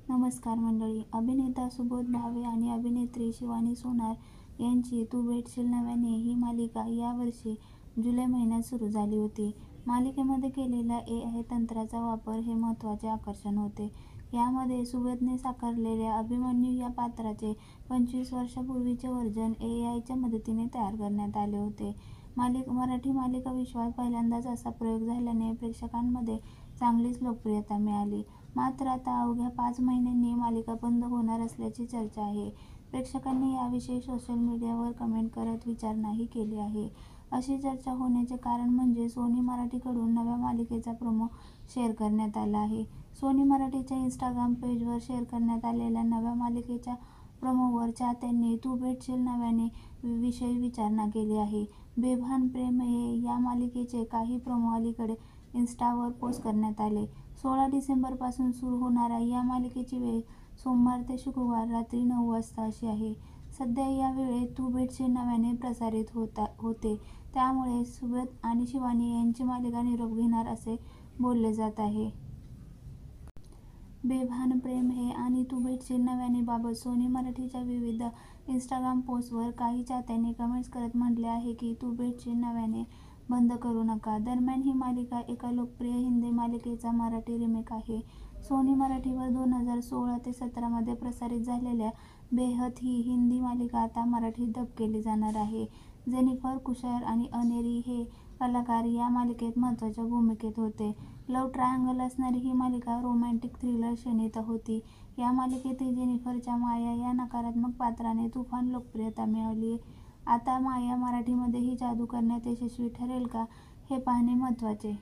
नमस्कार मंडळी. अभिनेता सुबोध भावे आणि अभिनेत्री शिवानी सोनार यांची तू भेटशील नव्याने ही मालिका यावर्षी जुलै महिन्यात सुरू झाली होती. मालिकेमध्ये केलेल्या AI तंत्राचा वापर हे महत्त्वाचे आकर्षण होते. यामध्ये सुबोधने साकारलेल्या अभिमन्यू या पात्राचे 25 वर्षांपूर्वीचे व्हर्जन AIच्या मदतीने तयार करण्यात आले होते. मराठी मालिका विश्वात पहिल्यांदाच असा प्रयोग झाल्याने प्रेक्षकांमध्ये चांगलीच लोकप्रियता मिळाली. मात्र आता अवघ्या 5 महिन्यांनी मालिका बंद होणार असल्याची चर्चा आहे. प्रेक्षकांनी याविषयी सोशल मीडियावर कमेंट करत विचारणाही केली आहे. अशी चर्चा होण्याचे कारण म्हणजे सोनी मराठीकडून नव्या मालिकेचा प्रोमो शेअर करण्यात आला आहे. सोनी मराठीच्या इन्स्टाग्राम पेजवर शेअर करण्यात आलेल्या नव्या मालिकेच्या प्रोमोवर चाहत्यांनी तू भेटशील नव्याने विषयी विचारणा केली आहे. बेभान प्रेम हे या मालिकेचे काही प्रोमो अलीकडे इन्स्टावर पोस्ट करण्यात आले. 16 डिसेंबरपासून सुरू होणाऱ्या या मालिकेची वेळ सोमवार ते शुक्रवार रात्री 9 वाजता अशी आहे. सध्या या वेळेत तू भेटशील नव्याने प्रसारित होते. त्यामुळे सुबोध आणि शिवानी यांची मालिका निरोप घेणार असे बोलले जात आहे. बेभान प्रेम हे आणि तू भेटशील नव्याने बाबत सोनी मराठीच्या विविध इन्स्टाग्राम पोस्टवर काही चाहत्यांनी कमेंट्स करत म्हटले आहे की तू भेटशील नव्याने बंद करू नका. दरम्यान ही मालिका एका लोकप्रिय हिंदी मालिकेचा मराठी रिमेक आहे. सोनी मराठीवर 2016 ते 17 मध्ये प्रसारित झालेल्या बेहद ही हिंदी मालिका आता मराठीत डब केली जाणार आहे. जेनिफर कुशर आणि अनेरी हे कलाकार या मालिकेत महत्त्वाच्या भूमिकेत होते. लव्ह ट्रायंगल असणारी ही मालिका रोमॅन्टिक थ्रिलर श्रेणीत होती. या मालिकेतील जेनिफरच्या माया या नकारात्मक पात्राने तुफान लोकप्रियता मिळवली. आता माया मराठीमध्येही जादू करण्यात यशस्वी ठरेल का, हे पाहणे महत्त्वाचे.